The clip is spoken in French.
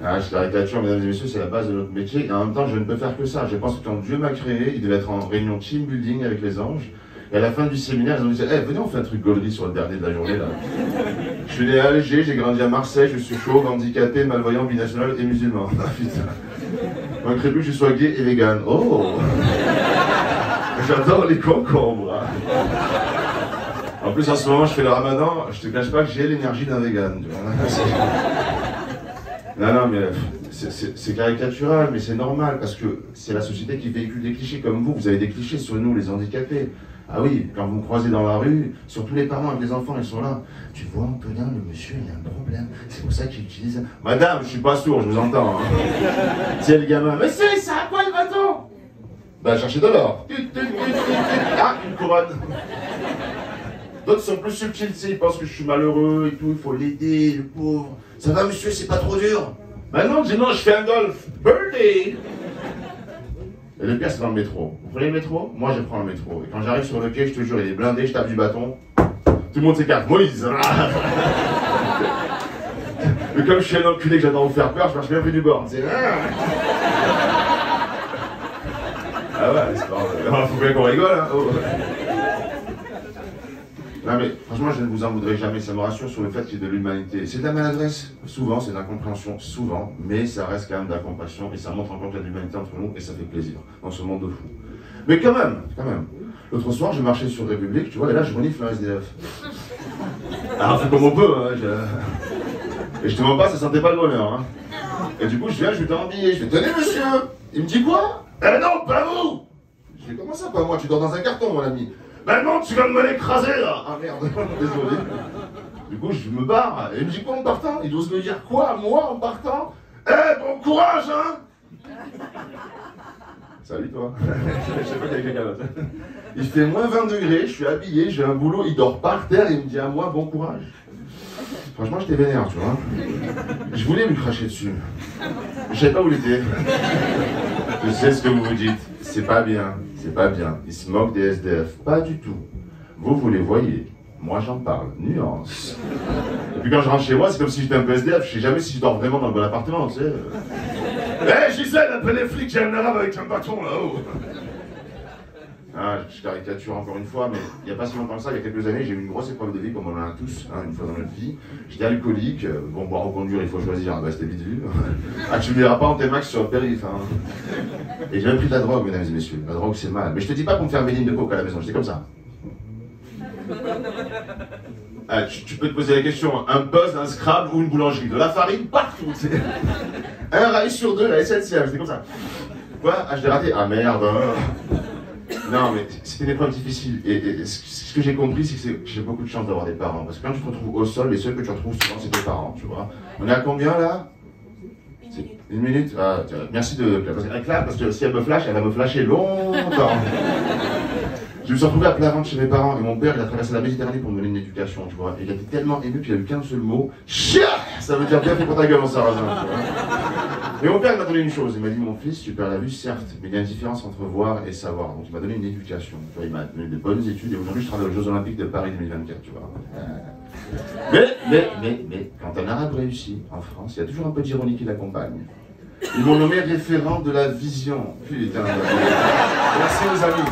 Ah, je caricature, mesdames et messieurs, c'est la base de notre métier. Et en même temps, je ne peux faire que ça. Je pense que quand Dieu m'a créé, il devait être en réunion team building avec les anges. Et à la fin du séminaire, ils ont dit hey, venez, on fait un truc gaulerie sur le dernier de la journée, là. Je suis né à Alger, j'ai grandi à Marseille, je suis chauve, handicapé, malvoyant, binational et musulman. Ah putain. On ne crée plus que je sois gay et vegan. Oh. J'adore les concombres. En plus, en ce moment, je fais le ramadan, je te cache pas que j'ai l'énergie d'un vegan. Non, non, mais c'est caricatural, mais c'est normal, parce que c'est la société qui véhicule des clichés comme vous. Vous avez des clichés sur nous, les handicapés. Ah oui, quand vous me croisez dans la rue, surtout les parents avec les enfants, ils sont là. Tu vois, Antonin, le monsieur, il a un problème. C'est pour ça qu'il utilise... Madame, je suis pas sourd, je vous entends. Hein. C'est le gamin. Mais c'est ça, à quoi le bâton? Ben, cherchez de l'or. Ah, une couronne. D'autres sont plus subtils, tu sais, ils pensent que je suis malheureux et tout, il faut l'aider, le pauvre. Ça va, monsieur, c'est pas trop dur? Ben non, dis non, je fais un golf. Birdie. Et le pire, c'est dans le métro. Vous prenez le métro? Moi, je prends le métro. Et quand j'arrive sur le quai, je te jure, il est blindé, je tape du bâton. Tout le monde s'écarte. Moïse. Mais comme je suis un enculé que j'adore vous faire peur, je marche bien près du bord. Ah ouais, c'est pas... Faut bien qu'on rigole, hein. Oh. Non mais franchement je ne vous en voudrais jamais, ça me rassure sur le fait qu'il y ait de l'humanité. C'est de la maladresse, souvent, c'est de l'incompréhension, souvent, mais ça reste quand même de la compassion et ça montre encore qu'il y a de l'humanité entre nous et ça fait plaisir dans ce monde de fou. Mais quand même. L'autre soir je marchais sur République, tu vois, et là je renifle un SDF. Alors on fait comme on peut, hein, et je te mens pas, ça sentait pas le bonheur. Hein. Et du coup je viens, je lui donne un billet, je fais tenez monsieur. Il me dit quoi? Eh non, pas vous. Je dis comment ça pas moi, tu dors dans un carton mon ami. Ben non, tu viens de me l'écraser là. Ah merde, désolé. Du coup, je me barre. Et il me dit quoi en partant? Il ose me dire quoi, moi, en partant? Eh, bon courage, hein. Salut toi. Je sais pas qu'il y a quelqu'un d'autre. Il fait moins 20 degrés, je suis habillé, j'ai un boulot, il dort par terre et il me dit à moi, bon courage. Franchement, j'étais vénère, tu vois. Je voulais lui cracher dessus. Je savais pas où il était. Je sais ce que vous vous dites. C'est pas bien, c'est pas bien. Ils se moquent des SDF. Pas du tout. Vous les voyez. Moi, j'en parle. Nuance. Et puis quand je rentre chez moi, c'est comme si j'étais un peu SDF. Je sais jamais si je dors vraiment dans le bon appartement, tu sais. Hé, Gisèle, appelle les flics, j'ai un arabe avec un bâton là-haut. Ah, je caricature encore une fois, mais il n'y a pas si longtemps que ça, il y a quelques années, j'ai eu une grosse épreuve de vie, comme on en a tous, hein, une fois dans notre vie. J'étais alcoolique, bon, boire ou conduire, il faut choisir, bah, c'était vite vu. Ah, tu ne verras pas en T-Max sur le périph'. Hein. Et j'ai même pris de la drogue, mesdames et messieurs. La drogue, c'est mal. Mais je te dis pas pour me faire une de coke à la maison, j'étais comme ça. Ah, tu peux te poser la question, un buzz, un Scrabble ou une boulangerie, de la farine partout. Un rail sur deux, la SNCF, j'étais comme ça. Quoi? Ah, je l'ai raté. Ah merde. Hein. Non, mais c'était une épreuve difficile. Et ce que j'ai compris, c'est que j'ai beaucoup de chance d'avoir des parents. Parce que quand tu te retrouves au sol, les seuls que tu retrouves souvent, c'est tes parents, tu vois. On est à combien là? Une minute. Ah, merci de clap, parce que si elle me flash, elle va me flasher longtemps. Je me suis retrouvé à plat ventre chez mes parents et mon père il a traversé la Méditerranée pour me donner une éducation, tu vois. Et il était tellement ému qu'il a eu qu'un seul mot, chia. Ça veut dire bien fait pour ta gueule en sarrasin, tu vois. Et mon père il m'a donné une chose, il m'a dit mon fils, tu perds la vue certes, mais il y a une différence entre voir et savoir. Donc il m'a donné une éducation, tu vois, il m'a donné de bonnes études et aujourd'hui je travaille aux Jeux Olympiques de Paris 2024, tu vois. Mais quand un arabe réussit en France, il y a toujours un peu d'ironie qui l'accompagne. Ils m'ont nommé référent de la vision. Putain. Merci aux amis.